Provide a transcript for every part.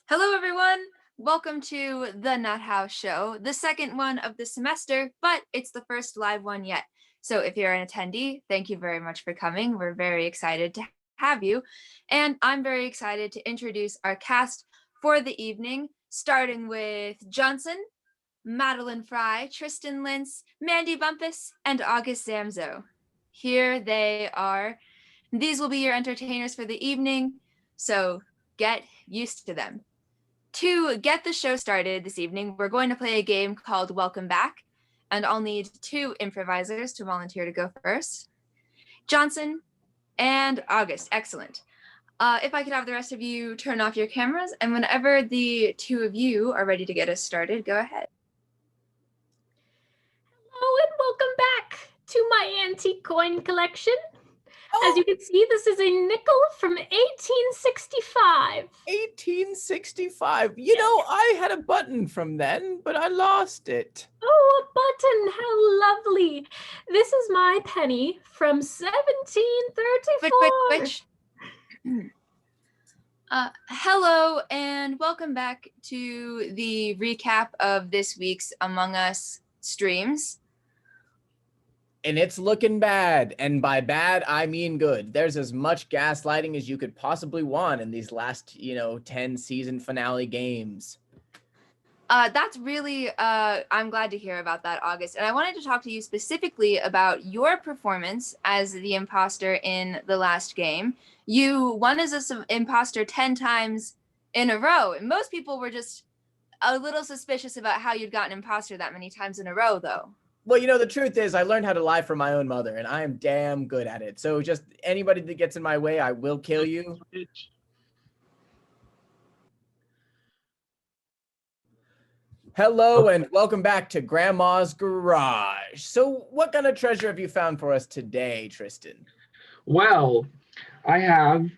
Hello, everyone. Welcome to the Nuthouse Show, the second one of the semester, but it's the first live one yet. So if you're an attendee, thank you very much for coming. We're very excited to have you. And I'm very excited to introduce our cast for the evening, starting with Johnson, Madeline Fry, Tristan Lintz, Mandy Bumpus, and August Zamzo. Here they are. These will be your entertainers for the evening, so get used to them. To get the show started this evening, we're going to play a game called Welcome Back, and I'll need two improvisers to volunteer to go first. Johnson and August, excellent. If I could have the rest of you turn off your cameras, and whenever the two of you are ready to get us started, go ahead. Hello and welcome back to my antique coin collection. As you can see, this is a nickel from 1865. 1865. You know, I had a button from then, but I lost it. Oh, a button. How lovely. This is my penny from 1734. Which? Hello and welcome back to the recap of this week's Among Us streams. And it's looking bad. And by bad, I mean good. There's as much gaslighting as you could possibly want in these last, 10 season finale games. That's really, I'm glad to hear about that, August. And I wanted to talk to you specifically about your performance as the imposter in the last game. You won as an imposter 10 times in a row. And most people were just a little suspicious about how you'd gotten imposter that many times in a row, though. Well, the truth is I learned how to lie for my own mother, and I am damn good at it. So just anybody that gets in my way, I will kill you. Hello and welcome back to Grandma's Garage. So what kind of treasure have you found for us today, Tristan? Well, I have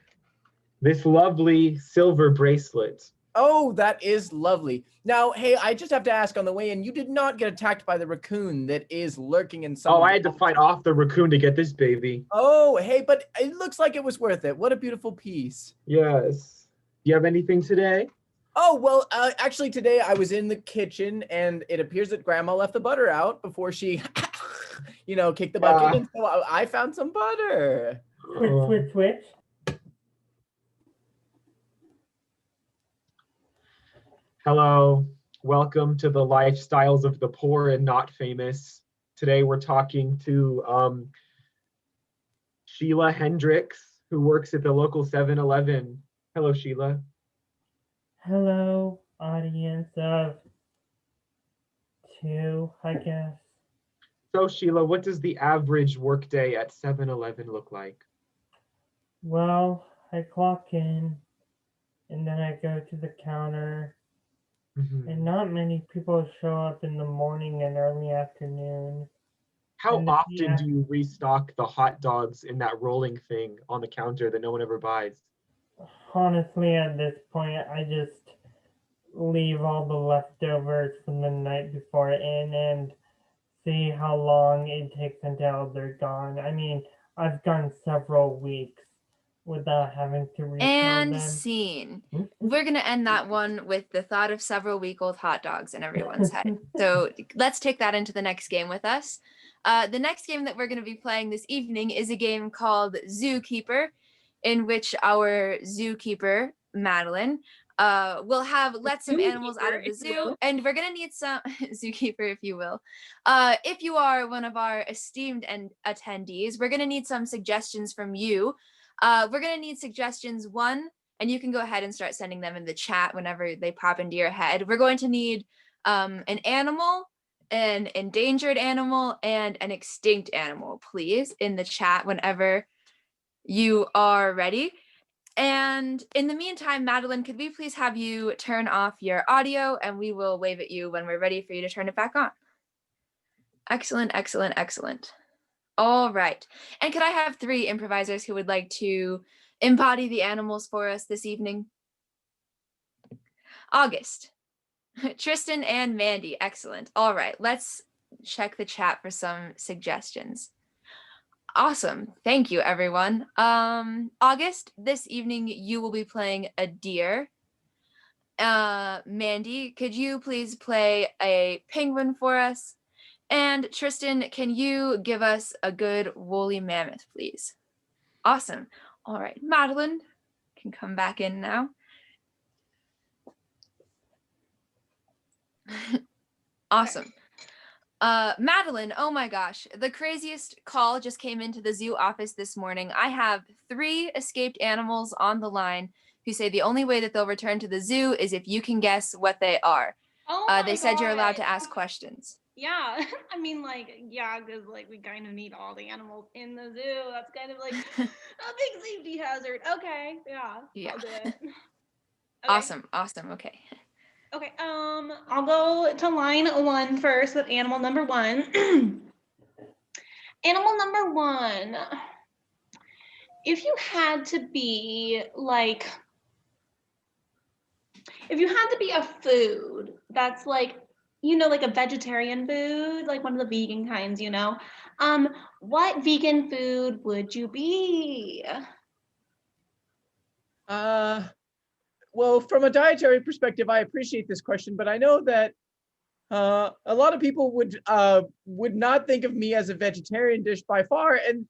this lovely silver bracelet. Oh, that is lovely. Now, hey, I just have to ask on the way in, you did not get attacked by the raccoon that is lurking in some... Oh, I had to fight off the raccoon to get this baby. Oh, hey, but it looks like it was worth it. What a beautiful piece. Yes. Do you have anything today? Oh, well, actually today I was in the kitchen and it appears that Grandma left the butter out before she, kicked the bucket. And so I found some butter. Switch. Hello. Welcome to the lifestyles of the poor and not famous. Today we're talking to Sheila Hendricks, who works at the local 7-Eleven. Hello, Sheila. Hello, audience of two, I guess. So, Sheila, what does the average workday at 7-Eleven look like? Well, I clock in, and then I go to the counter, and not many people show up in the morning and early afternoon. How often do you restock the hot dogs in that rolling thing on the counter that no one ever buys? Honestly, at this point, I just leave all the leftovers from the night before in and see how long it takes until they're gone. I mean, I've gone several weeks without having to refill and them. Scene. We're going to end that one with the thought of several week-old hot dogs in everyone's head. So let's take that into the next game with us. The next game that we're going to be playing this evening is a game called Zookeeper, in which our zookeeper, Madeline, will have let some animals out of the zoo, and we're going to need some zookeeper, if you will. If you are one of our esteemed attendees, we're going to need some suggestions from you. We're going to need suggestions, one, and you can go ahead and start sending them in the chat whenever they pop into your head. We're going to need an animal, an endangered animal, and an extinct animal, please, in the chat whenever you are ready. And in the meantime, Madeline, could we please have you turn off your audio and we will wave at you when we're ready for you to turn it back on. Excellent. All right. And could I have three improvisers who would like to embody the animals for us this evening? August, Tristan, and Mandy. Excellent. All right. Let's check the chat for some suggestions. Awesome. Thank you, everyone. August, this evening you will be playing a deer. Mandy, could you please play a penguin for us? And Tristan, can you give us a good woolly mammoth, please? Awesome. All right, Madeline can come back in now. Awesome. Madeline, oh my gosh, the craziest call just came into the zoo office this morning. I have 3 escaped animals on the line who say the only way that they'll return to the zoo is if you can guess what they are. Oh They my said you're allowed God. to ask questions. Yeah, I mean, like, yeah, because like we kind of need all the animals in the zoo. That's kind of like a big safety hazard. Okay, yeah, Yeah. I'll do it. Okay. Awesome. Okay. Okay, I'll go to line 1 first with animal number 1. Animal number 1. If you had to be a food that's like, like a vegetarian food, like one of the vegan kinds, what vegan food would you be? Well, from a dietary perspective, I appreciate this question, but I know that a lot of people would not think of me as a vegetarian dish by far, and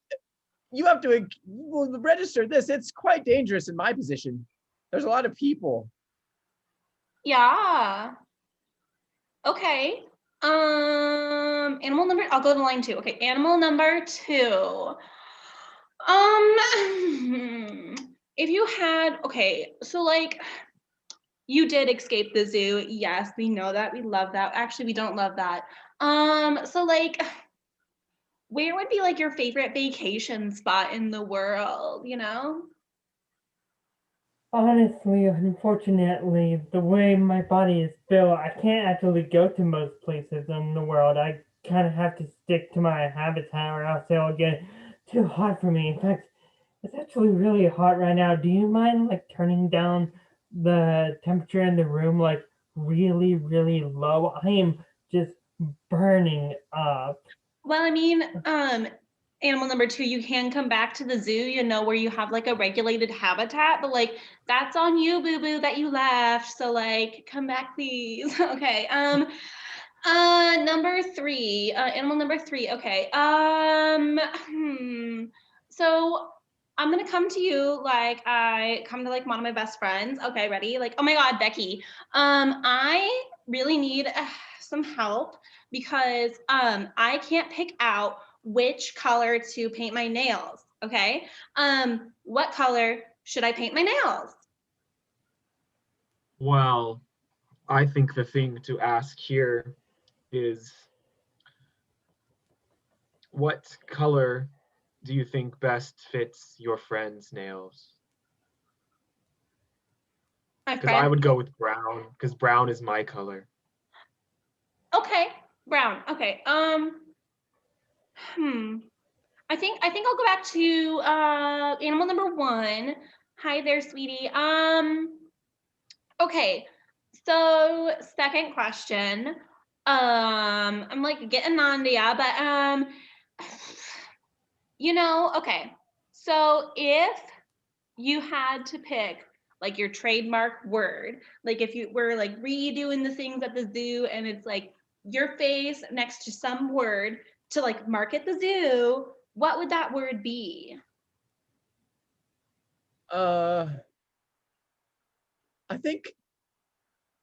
you have to register this. It's quite dangerous in my position. There's a lot of people. Yeah. Okay. I'll go to line 2. Okay, animal number 2. If you had, okay, so like you did escape the zoo. Yes, we know that. We love that. Actually, we don't love that. So like where would be like your favorite vacation spot in the world, Honestly, unfortunately, the way my body is built, I can't actually go to most places in the world. I kind of have to stick to my habitat or else it'll get too hot for me. In fact, it's actually really hot right now. Do you mind like turning down the temperature in the room like really, really low? I am just burning up. Well, I mean, animal number 2, you can come back to the zoo, where you have like a regulated habitat, but like that's on you, boo-boo, that you left. So like come back, please. Okay. Number 3, animal number 3. Okay. So I'm gonna come to you like I come to like one of my best friends. Okay, ready? Like, oh my God, Becky. I really need some help because I can't pick out which color to paint my nails. Okay. What color should I paint my nails? Well, I think the thing to ask here is, what color do you think best fits your friend's nails? My Because I friend. would go with brown, because brown is my color. Okay, brown. Okay. I think I'll go back to animal number 1. Hi there, sweetie. Okay. So second question. I'm like getting on to ya, but okay. So if you had to pick like your trademark word, like if you were like redoing the things at the zoo and it's like your face next to some word to like market the zoo, what would that word be? I think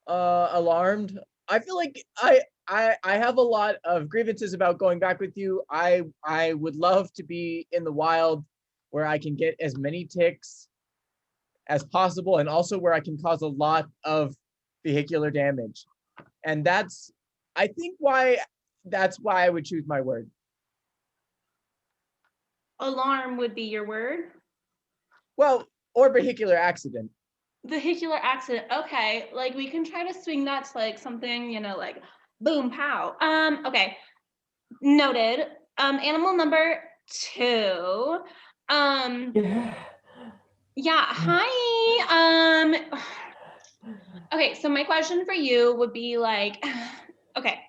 alarmed. I feel like I have a lot of grievances about going back with you. I would love to be in the wild where I can get as many ticks as possible and also where I can cause a lot of vehicular damage. And that's I think why I would choose my word. Alarm would be your word. Well, or vehicular accident. Vehicular accident. Okay, like we can try to swing that to like something, like boom, pow. Okay, noted. Animal number 2. Yeah. Hi. Okay, so my question for you would be like, okay,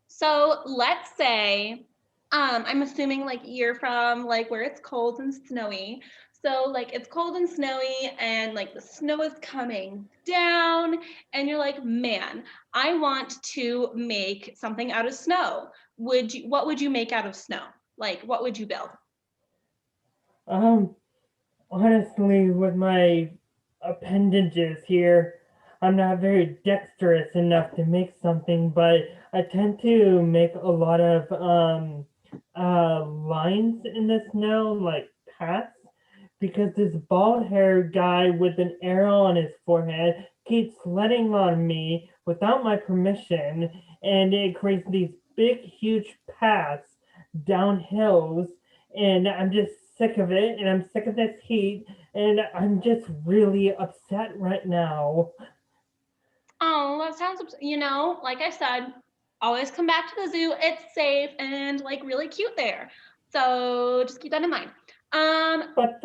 so let's say, I'm assuming like you're from like where it's cold and snowy. So like it's cold and snowy and like the snow is coming down and you're like, man, I want to make something out of snow. What would you make out of snow? Like what would you build? Honestly, with my appendages here, I'm not very dexterous enough to make something, but I tend to make a lot of lines in the snow, like paths, because this bald-haired guy with an arrow on his forehead keeps sledding on me without my permission, and it creates these big, huge paths down hills, and I'm just sick of it, and I'm sick of this heat, and I'm just really upset right now. Oh, that sounds, like I said, always come back to the zoo. It's safe and like really cute there. So just keep that in mind. But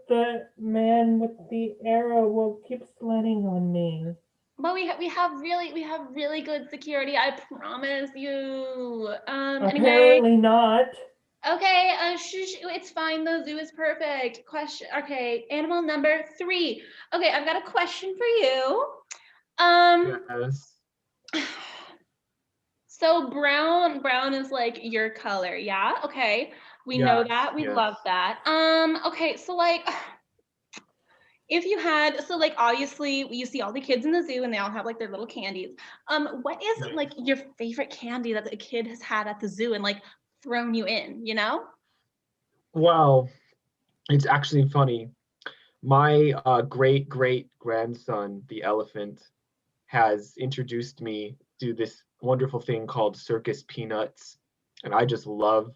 the man with the arrow will keep sledding on me. But we have really good security. I promise you. Anyway, Apparently not. okay. It's fine. The zoo is perfect. Question. Okay, animal number 3. Okay, I've got a question for you. Yes. So brown is like your color, yeah? Okay. We know Yes, that. We yes. love that. Okay, so like if you had, so like obviously you see all the kids in the zoo and they all have like their little candies. What is Yes. like your favorite candy that a kid has had at the zoo and like thrown you in, you know? Well, it's actually funny. My great great grandson, the elephant, has introduced me to this wonderful thing called circus peanuts, and I just love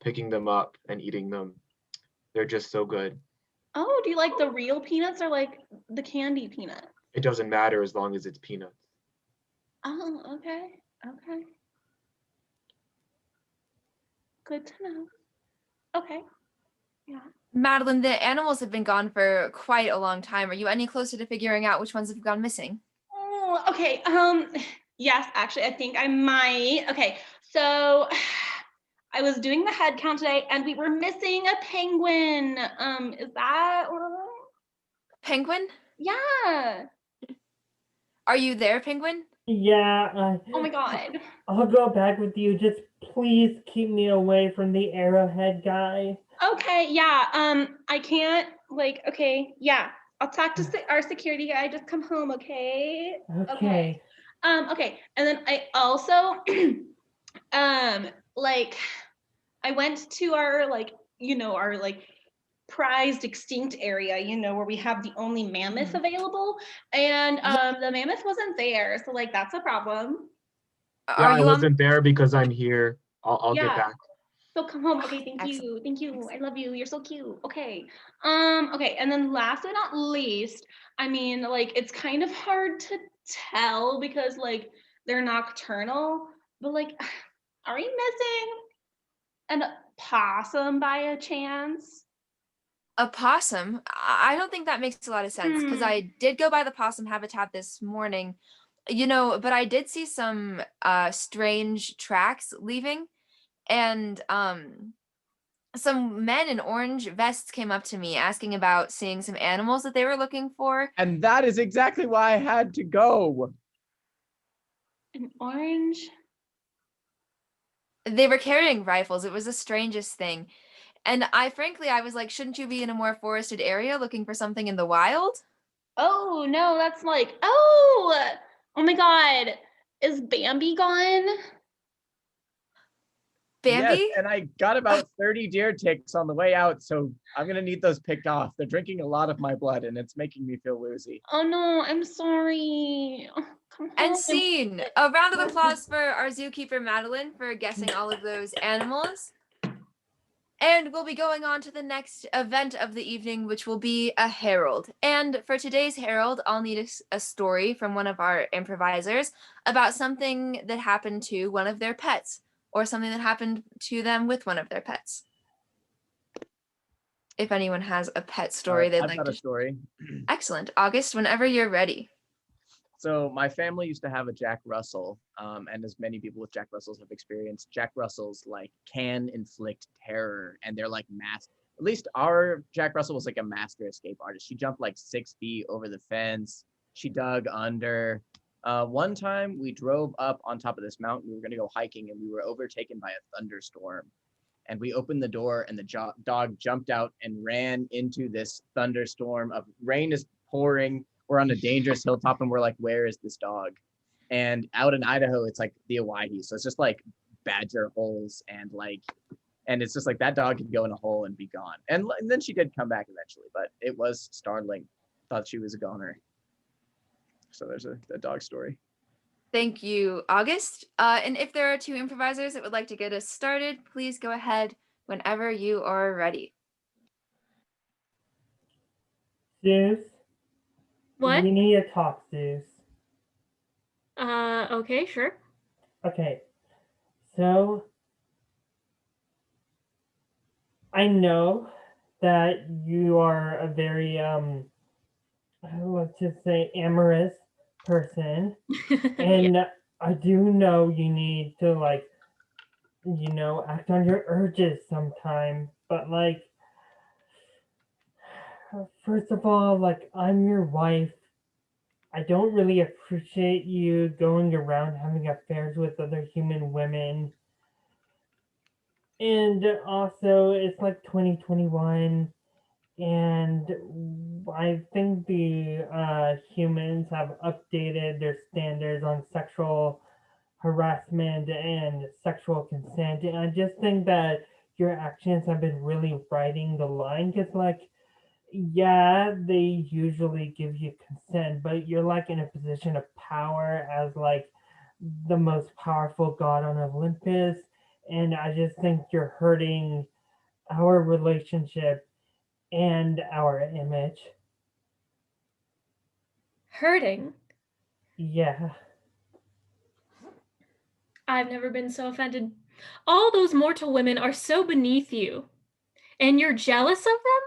picking them up and eating them. They're just so good. Oh, do you like the real peanuts or like the candy peanut? It doesn't matter as long as it's peanuts. Oh, okay. Okay. Good to know. Okay. Yeah. Madeline, the animals have been gone for quite a long time. Are you any closer to figuring out which ones have gone missing? Oh, okay. Yes, actually, I think I might. Okay, so I was doing the head count today, and we were missing a penguin. Is that one of them? Penguin? Yeah. Are you there, Penguin? Yeah, Oh my god. I'll go back with you. Just please keep me away from the arrowhead guy. Okay. Yeah. I can't. Like. Okay. Yeah. I'll talk to our security guy. Just come home. Okay. Okay. Okay. And then I also, like, I went to our our like prized extinct area, where we have the only mammoth available, and the mammoth wasn't there, so like that's a problem. Yeah, Are I you on? wasn't there because I'm here. I'll get Yeah. back. So come home. Okay, thank you. Thank you. I love you. You're so cute. Okay. Okay, and then last but not least, I mean, like it's kind of hard to tell because like they're nocturnal, but like are we missing an possum by a chance? A possum? I don't think that makes a lot of sense because I did go by the possum habitat this morning, but I did see some strange tracks leaving, and some men in orange vests came up to me asking about seeing some animals that they were looking for. And that is exactly why I had to go. An orange? They were carrying rifles. It was the strangest thing. And I was like, shouldn't you be in a more forested area looking for something in the wild? Oh no, that's like, oh my god. Is Bambi gone? Bambi? Yes, and I got about 30 deer ticks on the way out, so I'm gonna need those picked off. They're drinking a lot of my blood, and it's making me feel woozy. Oh no, I'm sorry. Oh, come And home. scene. A round of applause for our zookeeper Madeline for guessing all of those animals. And we'll be going on to the next event of the evening, which will be a Herald. And for today's Herald, I'll need a story from one of our improvisers about something that happened to one of their pets, or something that happened to them with one of their pets. If anyone has a pet story they'd I've like got to a story. Excellent. August, whenever you're ready. So my family used to have a Jack Russell, and as many people with Jack Russells have experienced, Jack Russells like can inflict terror, and they're like at least our Jack Russell was like a master escape artist. She jumped like 6 feet over the fence. She dug under. One time we drove up on top of this mountain. We were going to go hiking and we were overtaken by a thunderstorm. And we opened the door and the dog jumped out and ran into this thunderstorm of rain is pouring. We're on a dangerous hilltop and we're like, where is this dog? And out in Idaho, it's like the Owyhee. So it's just like badger holes and it's just like that dog could go in a hole and be gone. And then she did come back eventually, but it was startling. Thought she was a goner. So there's a dog story. Thank you, August. And if there are 2 improvisers that would like to get us started, please go ahead whenever you are ready. Zeus, What? we need to talk, Zeus. Okay, sure. Okay, so I know that you are a very let's just say amorous person, and I do know you need to like, act on your urges sometime, but like, first of all, like, I'm your wife. I don't really appreciate you going around having affairs with other human women. And also, it's like 2021, and I think the humans have updated their standards on sexual harassment and sexual consent. And I just think that your actions have been really riding the line because, like, yeah, they usually give you consent, but you're like in a position of power as like the most powerful god on Olympus. And I just think you're hurting our relationship and our image. Hurting? Yeah. I've never been so offended. All those mortal women are so beneath you. And you're jealous of them?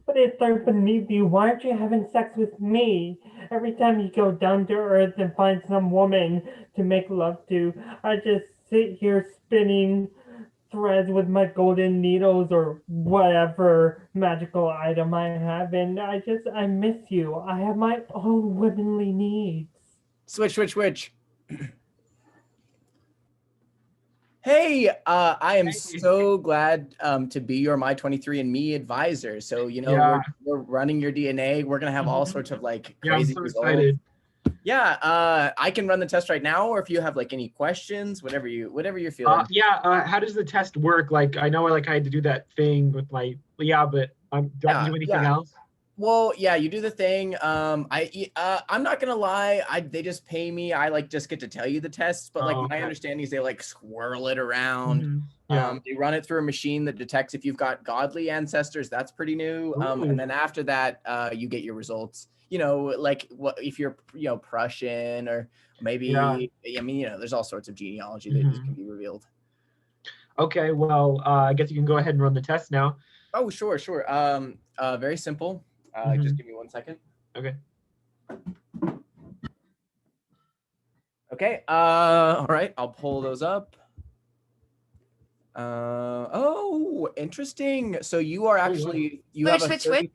But if they're beneath you, why aren't you having sex with me? Every time you go down to earth and find some woman to make love to, I just sit here spinning threads with my golden needles or whatever magical item I have, and I miss you. I have my own womanly needs. Switch. Hey, I am so glad to be your My 23andMe advisor. So, we're running your DNA. We're going to have all sorts of like crazy I'm so results. excited. Yeah, I can run the test right now, or if you have like any questions, whatever you're feeling. How does the test work? Like, I know like I had to do that thing with my, but do I have to do anything else? Well, yeah, you do the thing. I'm not gonna lie. They just pay me. I like just get to tell you the tests, but like my understanding is they like swirl it around. Mhm. Yeah. They run it through a machine that detects if you've got godly ancestors. That's pretty new. And then after that, you get your results. Like what if you're Prussian or maybe I mean there's all sorts of genealogy that can be revealed. Okay, well, I guess you can go ahead and run the test now. Oh, sure. Very simple. Just give me 1 second. Okay. Okay. All right. I'll pull those up. Oh, interesting. So you are actually Switch.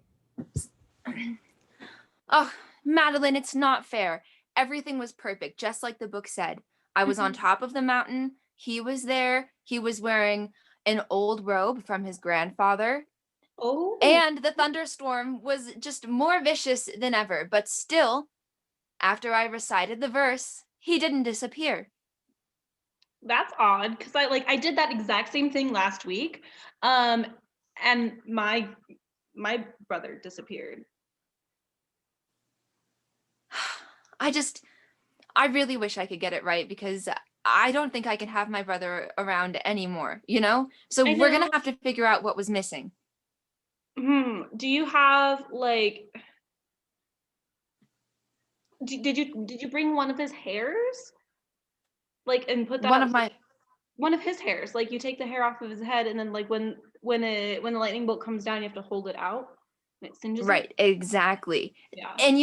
Oh, Madeline, it's not fair. Everything was perfect, just like the book said. I was on top of the mountain. He was there. He was wearing an old robe from his grandfather. Oh. And the thunderstorm was just more vicious than ever. But still, after I recited the verse, he didn't disappear. That's odd because I did that exact same thing last week, and my brother disappeared. I really wish I could get it right because I don't think I can have my brother around anymore, So we're gonna have to figure out what was missing. Do you have like? Did you bring one of his hairs? Like and put that one of his hairs. Like you take the hair off of his head and then like when the lightning bolt comes down, you have to hold it out. And it singes. Right, exactly. Yeah. And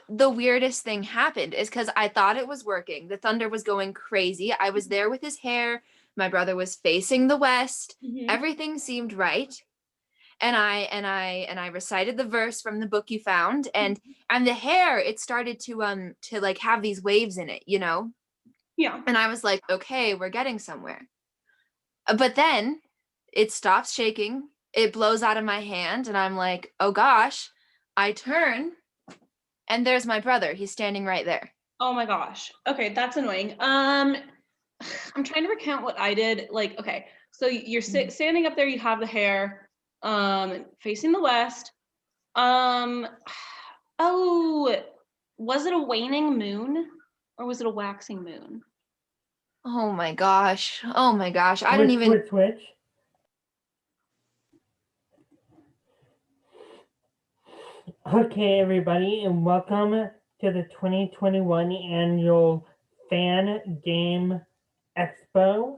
the weirdest thing happened is because I thought it was working. The thunder was going crazy. I was there with his hair. My brother was facing the west. Mhm. Everything seemed right. And I recited the verse from the book you found, and the hair, it started to like have these waves in it, you know? Yeah. And I was like, okay, we're getting somewhere. But then it stops shaking, it blows out of my hand, and I'm like, oh gosh. I turn, and there's my brother. He's standing right there. Oh my gosh. Okay, that's annoying. I'm trying to recount what I did. Like, okay, so you're standing up there, you have the hair, facing the west. Oh, was it a waning moon or was it a waxing moon? Oh my gosh. Oh my gosh. I don't even. Switch. Okay, everybody, and welcome to the 2021 annual Fan Game Expo,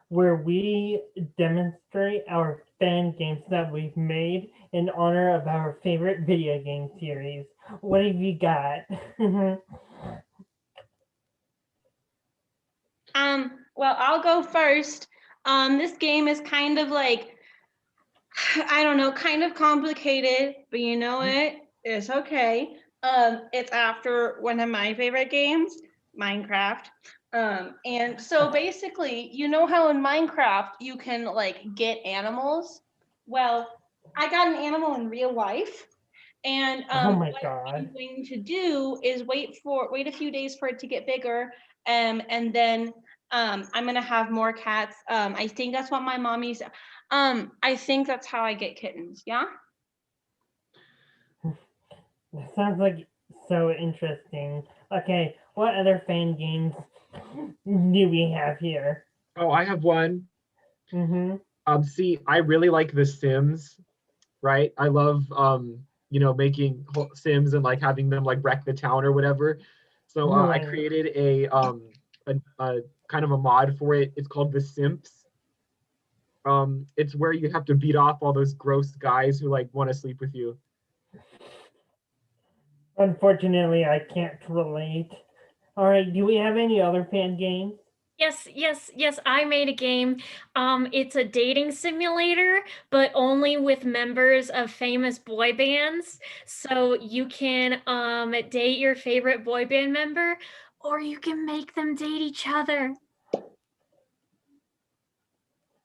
where we demonstrate our fan games that we've made in honor of our favorite video game series. What have you got? Well, I'll go first. This game is kind of like, I don't know, kind of complicated, but you know what? It's okay. It's after one of my favorite games, Minecraft. And so basically, you know how in Minecraft you can like get animals? Well, I got an animal in real life. And Oh my what God. I'm going to do is wait a few days for it to get bigger. And then I'm gonna have more cats. I think that's what my mommy's. I think that's how I get kittens. Yeah. That sounds like so interesting. Okay, what other fan games do we have here? Oh, I have one. Mm-hmm. See, I really like The Sims, right? I love making Sims and like having them like wreck the town or whatever. So I Right. created a kind of a mod for it. It's called The Simps. It's where you have to beat off all those gross guys who like want to sleep with you. Unfortunately, I can't relate. All right, do we have any other fan games? Yes, I made a game. It's a dating simulator, but only with members of famous boy bands. So you can date your favorite boy band member, or you can make them date each other.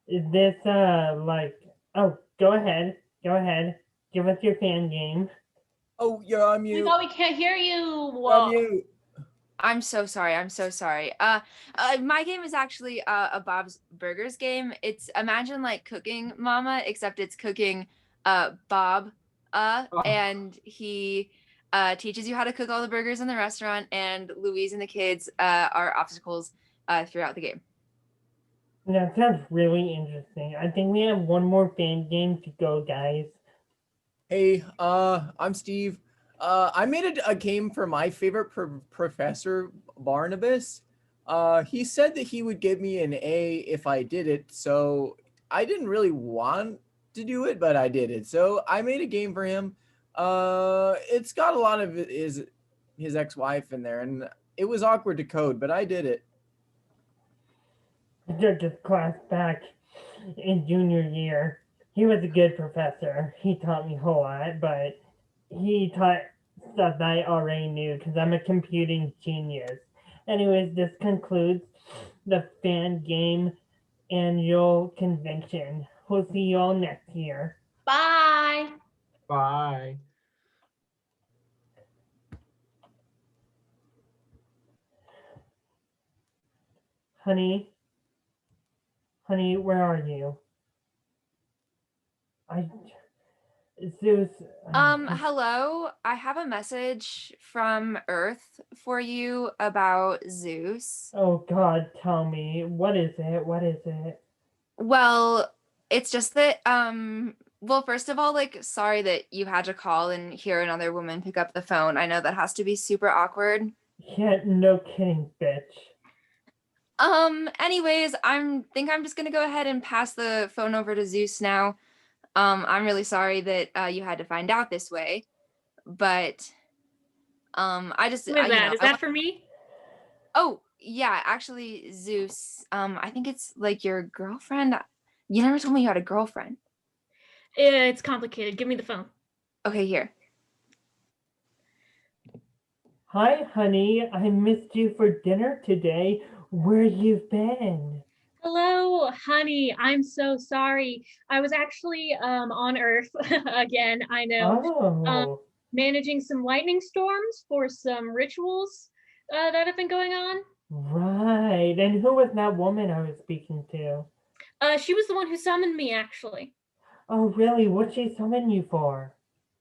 Is this like? Oh, go ahead. Give us your fan game. Oh, you're on Oh mute. my God, we can't hear you. You're on mute. I'm so sorry. My game is actually a Bob's Burgers game. It's imagine like Cooking Mama, except it's cooking Bob and he teaches you how to cook all the burgers in the restaurant, and Louise and the kids are obstacles throughout the game. That sounds really interesting. I think we have one more fan game to go, guys. Hey, I'm Steve. I made a game for my favorite professor, Barnabas. He said that he would give me an A if I did it, so I didn't really want to do it, but I did it. So I made a game for him. It's got a lot of his ex-wife in there, and it was awkward to code, but I did it. I took this class back in junior year. He was a good professor. He taught me a whole lot, but he taught stuff that I already knew because I'm a computing genius. Anyways, this concludes the fan game annual convention. We'll see you all next year. Bye. Bye. Honey, where are you? Zeus. Hello. I have a message from Earth for you about Zeus. Oh God, tell me. What is it? Well, it's just that well, first of all, like, sorry that you had to call and hear another woman pick up the phone. I know that has to be super awkward. Yeah, no kidding, bitch. Anyways, think I'm just gonna go ahead and pass the phone over to Zeus now. I'm really sorry that you had to find out this way, but I just Who is that? you know, Is that for me? Oh, yeah, actually, Zeus, I think it's like your girlfriend. You never told me you had a girlfriend. It's complicated. Give me the phone. Okay, here. Hi, honey. I missed you for dinner today. Where you've been? Hello, honey. I'm so sorry. I was actually on Earth again. I know. Oh, Managing some lightning storms for some rituals that have been going on. right. And who was that woman I was speaking to? She was the one who summoned me, actually, Oh, really? What'd she summon you for?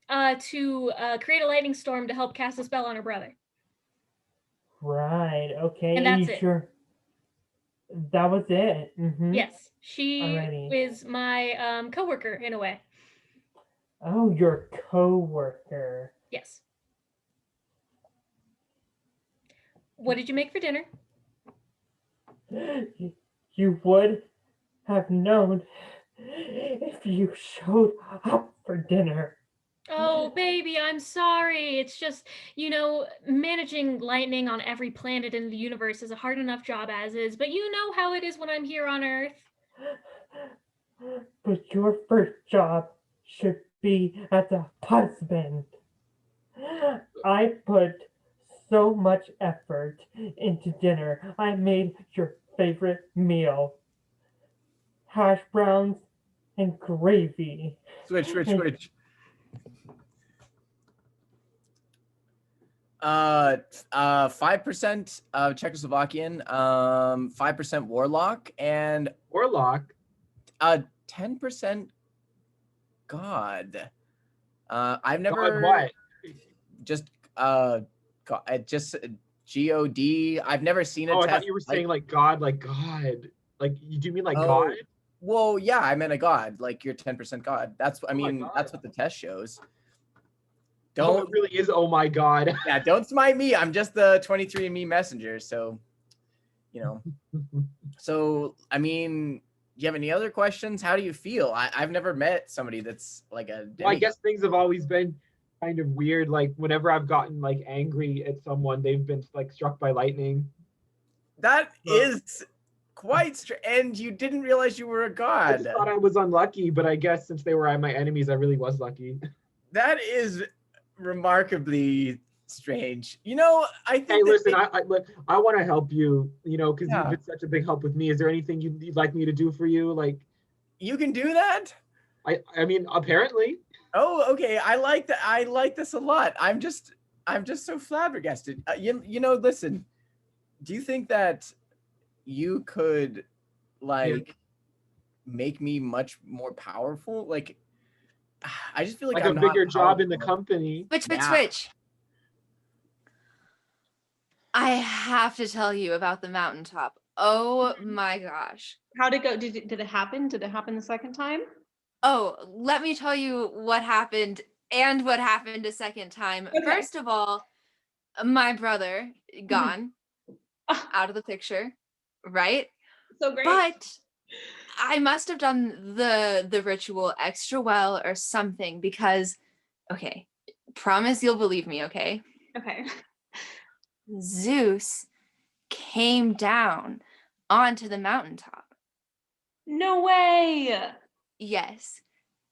to create a lightning storm to help cast a spell on her brother. Right. Okay. And And that's you it. sure that was it? Mm-hmm. Yes, she Alrighty. is my coworker in a way. Oh, your coworker. Yes. What did you make for dinner? You would have known if you showed up for dinner. Oh, baby, I'm sorry. It's just, managing lightning on every planet in the universe is a hard enough job as is, but you know how it is when I'm here on Earth. But your first job should be as a husband. I put so much effort into dinner. I made your favorite meal. Hash browns and gravy. Switch. 5% of Czechoslovakian, 5% Warlock, and Warlock. 10% God. I've never God, what? just just God. I've never seen a Oh, I test. thought you were saying like God, like God. Like, do you mean like Oh, God? Well, yeah, I meant a God. Like you're 10% God. That's Oh my God. that's what the test shows. Oh, Don't it really is. Oh my God. yeah, don't smite me. I'm just the 23andMe messenger. So, So I mean, do you have any other questions? How do you feel? I've never met somebody that's like a Well, I demigod. guess things have always been kind of weird. Like whenever I've gotten like angry at someone, they've been like struck by lightning. That Well- is quite strange. And you didn't realize you were a I god. just thought I was unlucky, but I guess since they were my enemies, I really was lucky. That is remarkably strange. I think Hey, that listen, I want to help you, because Yeah. you've been such a big help with me. Is there anything you'd like me to do for you? Like, you can do that. I mean, apparently. Oh, okay. I like that. I like this a lot. I'm just so flabbergasted. Listen. Do you think that you could make me much more powerful? Like, I just feel like Like I'm a not bigger job in the powerful. company. Switch. I have to tell you about the mountaintop. Oh my gosh. How'd it go? Did it happen? Did it happen the second time? Oh, let me tell you what happened and what happened a second time. Okay. First of all, my brother gone out of the picture, right? So great. But I must have done the ritual extra well or something because, okay, promise you'll believe me, okay? Okay. Zeus came down onto the mountaintop. No way. Yes.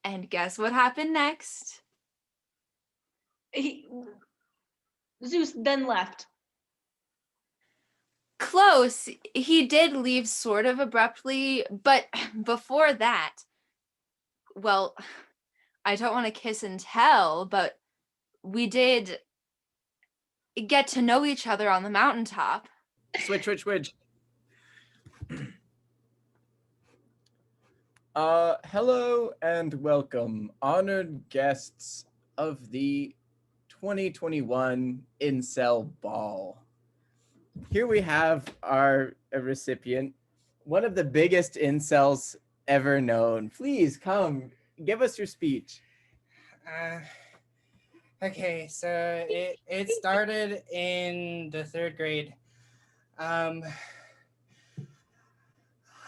And guess what happened next? Zeus then left. Close. He did leave sort of abruptly, but before that, well, I don't want to kiss and tell, but we did get to know each other on the mountaintop. Switch. Hello and welcome, honored guests of the 2021 Incel Ball. Here we have our recipient, one of the biggest incels ever known. Please come, give us your speech. Okay, so it started in the 3rd grade.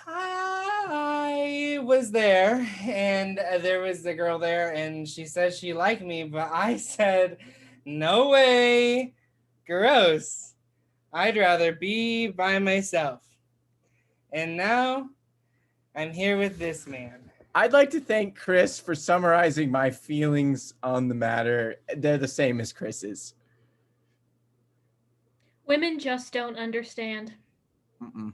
I was there, and there was the girl there, and she said she liked me, but I said, no way, gross. I'd rather be by myself. And now I'm here with this man. I'd like to thank Chris for summarizing my feelings on the matter. They're the same as Chris's. Women just don't understand. Mm-mm.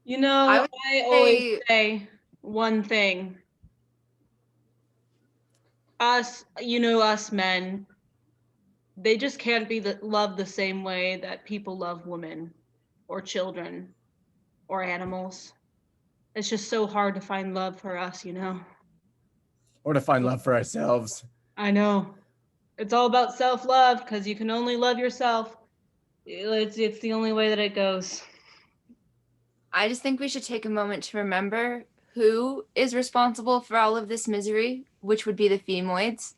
You know, I would I always say one thing. Us men, they just can't be loved the same way that people love women or children or animals. It's just so hard to find love for us, you know? Or to find love for ourselves. I know. It's all about self-love because you can only love yourself. It's the only way that it goes. I just think we should take a moment to remember who is responsible for all of this misery, which would be the femoids.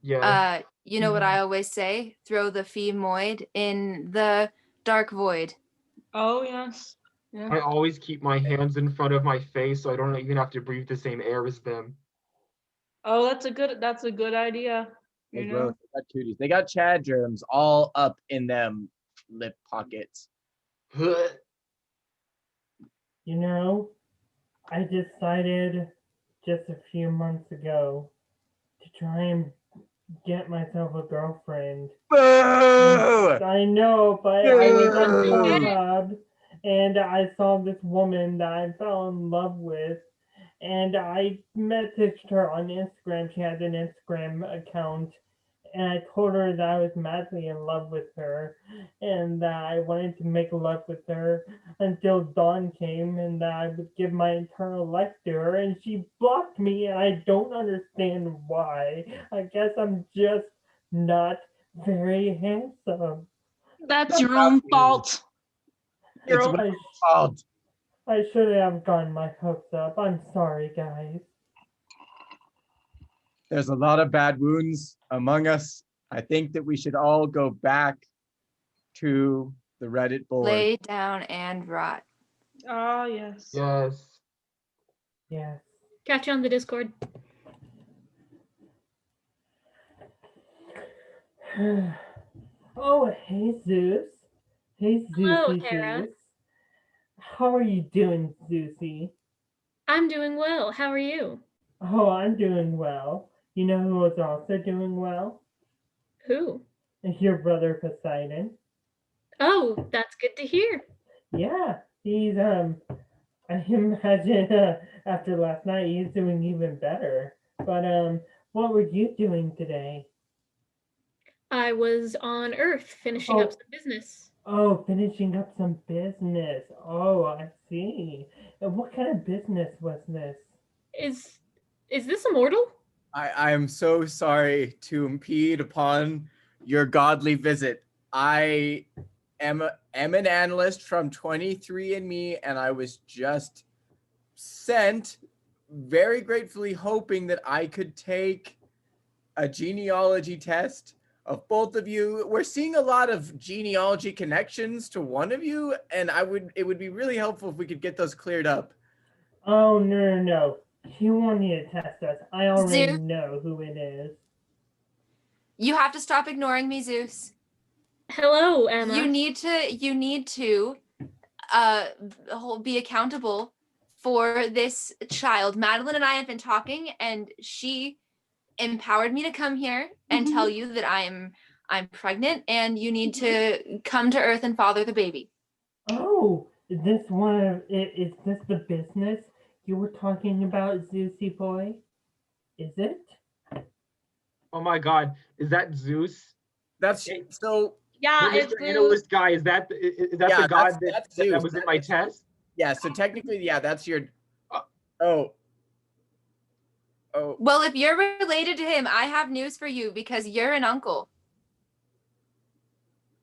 Yeah. You know what I always say? Throw the femoid in the dark void. Oh, yes. Yeah. I always keep my hands in front of my face so I don't even have to breathe the same air as them. Oh, that's a good idea. You They know? got cooties. They got Chad germs all up in them lip pockets. You know, I decided just a few months ago to try and get myself a girlfriend. Boo! I know, but I was on Boo! Pornhub and I saw this woman that I fell in love with, and I messaged her on Instagram. She had an Instagram account, and I told her that I was madly in love with her and that I wanted to make love with her until dawn came and that I would give my eternal life to her, and she blocked me, and I don't understand why. I guess I'm just not very handsome. That's your own fault. It's Your my fault. I should have gotten my hopes up. I'm sorry, guys. There's a lot of bad wounds among us. I think that we should all go back to the Reddit board. Lay down and rot. Oh, yes. Yes. Yes. Catch you on the Discord. Oh, hey, Zeus. Hey, Hello, Zeusy Tara. Zeus. How are you doing, Zeusy? I'm doing well. How are you? Oh, I'm doing well. You know who is also doing well? Who? Your brother Poseidon. Oh, that's good to hear. Yeah, he's I imagine after last night he's doing even better. But what were you doing today? I was on Earth finishing up some business. Oh, finishing up some business. Oh, I see. And what kind of business was this? Is this immortal? I am so sorry to impede upon your godly visit. I am an analyst from 23andMe, and I was just sent, very gratefully hoping that I could take a genealogy test of both of you. We're seeing a lot of genealogy connections to one of you, and it would be really helpful if we could get those cleared up. Oh, no. You want me to test us. I already Zeus? know who it is. You have to stop ignoring me, Zeus. Hello, Emma. You need to be accountable for this child. Madeline and I have been talking, and she empowered me to come here and tell you that I'm pregnant, and you need to come to Earth and father the baby. Oh, is this the business you were talking about, Zeusy boy? Is it? Oh my God, is that Zeus? That's so. Yeah, The it's Mr. Analyst guy, is that the god that's that Zeus. was in my test? Yeah, so technically, yeah, that's your. Oh. Well, if you're related to him, I have news for you because you're an uncle.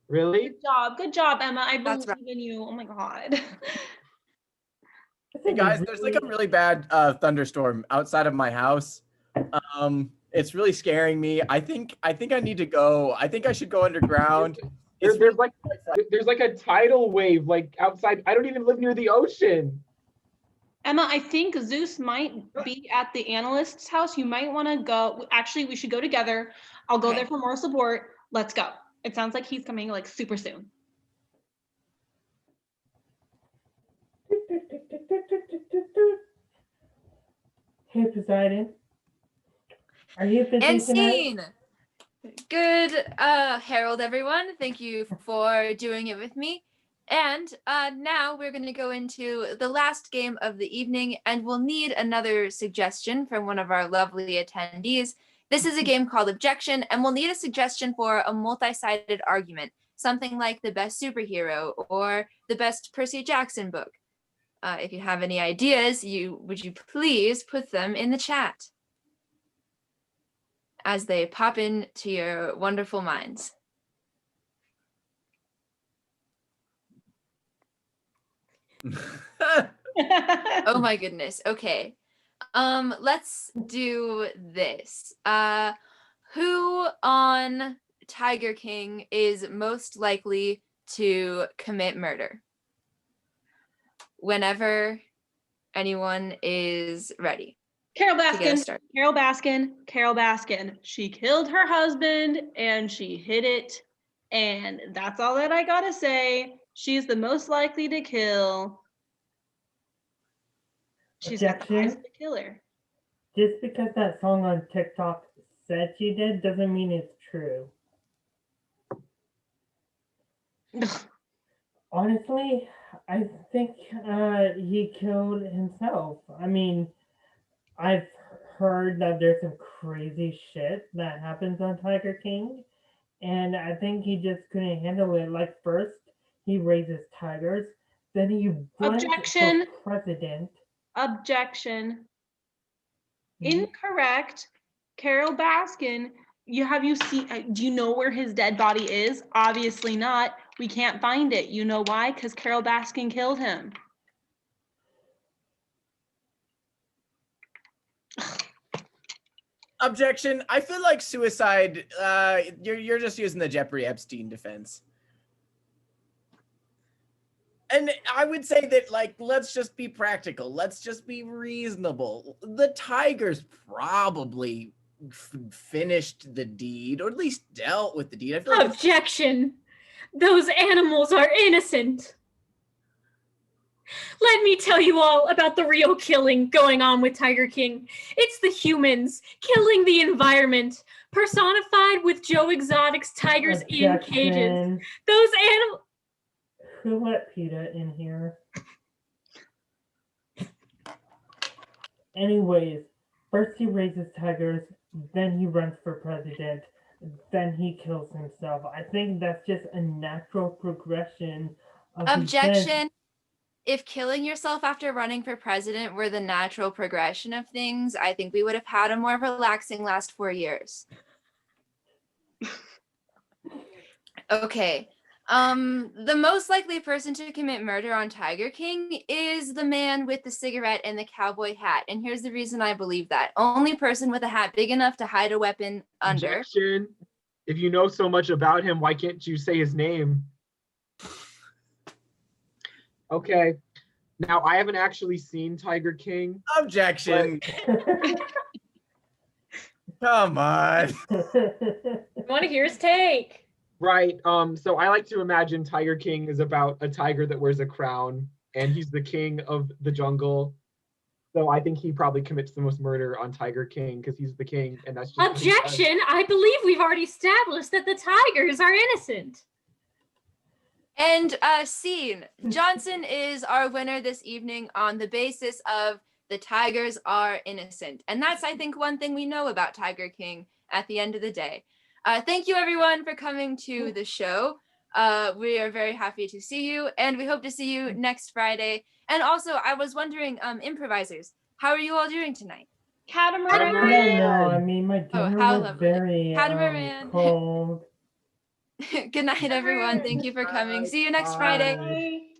Really? Good job, Emma. I That's believe in you. Oh my God. Hey guys, there's like a really bad thunderstorm outside of my house. It's really scaring me. I think I need to go. I think I should go underground. There's like a tidal wave like outside. I don't even live near the ocean. Emma, I think Zeus might be at the analyst's house. You might want to go. Actually, we should go together. I'll go there for moral support. Let's go. It sounds like he's coming like super soon. Hey, Poseidon. Are you busy And tonight? scene. Good, Herald, everyone. Thank you for doing it with me. And now we're going to go into the last game of the evening, and we'll need another suggestion from one of our lovely attendees. This is a game called Objection, and we'll need a suggestion for a multi-sided argument, something like the best superhero or the best Percy Jackson book. If you have any ideas, would you please put them in the chat as they pop into your wonderful minds. Oh my goodness. Okay. Let's do this. Who on Tiger King is most likely to commit murder? Whenever anyone is ready. Carol To get us Baskin. started. Carol Baskin. Carol Baskin. She killed her husband and she hid it. And that's all that I gotta say. She's the most likely to kill. She's got the eyes Objection. of the killer. Just because that song on TikTok said she did doesn't mean it's true. Honestly, I think he killed himself. I mean, I've heard that there's some crazy shit that happens on Tiger King, and I think he just couldn't handle it. Like, first, he raises tigers, then he runs Objection. for president. Objection. Mhm. Incorrect. Carol Baskin. Do you know where his dead body is? Obviously not. We can't find it. You know why? Because Carol Baskin killed him. Objection. I feel like suicide. You're just using the Jeffrey Epstein defense. And I would say that, like, let's just be practical. Let's just be reasonable. The tigers probably finished the deed, or at least dealt with the deed. I feel like Objection! Those animals are innocent. Let me tell you all about the real killing going on with Tiger King. It's the humans killing the environment, personified with Joe Exotic's tigers in cages. Objection. Those animals. Who let PETA in here? Anyways, first he raises tigers, then he runs for president, then he kills himself. I think that's just a natural progression of events. Objection. If killing yourself after running for president were the natural progression of things, I think we would have had a more relaxing last 4 years. Okay. The most likely person to commit murder on Tiger King is the man with the cigarette and the cowboy hat. And here's the reason I believe that. Only person with a hat big enough to hide a weapon under. Objection. If you know so much about him, why can't you say his name? Okay. Now, I haven't actually seen Tiger King. objection. Come on. Want to hear his take? Right. So I like to imagine Tiger King is about a tiger that wears a crown, and he's the king of the jungle. So I think he probably commits the most murder on Tiger King because he's the king, and that's just what he does. Objection! I believe we've already established that the tigers are innocent. And scene. Johnson is our winner this evening on the basis of the tigers are innocent. And that's, I think, one thing we know about Tiger King at the end of the day. Thank you, everyone, for coming to the show. We are very happy to see you, and we hope to see you next Friday. And also, I was wondering, improvisers, how are you all doing tonight? Catamaran. I don't know. I mean, my dinner how was lovely. very Catamaran. cold. Good night, everyone. Thank you for coming. See you next Friday. Bye.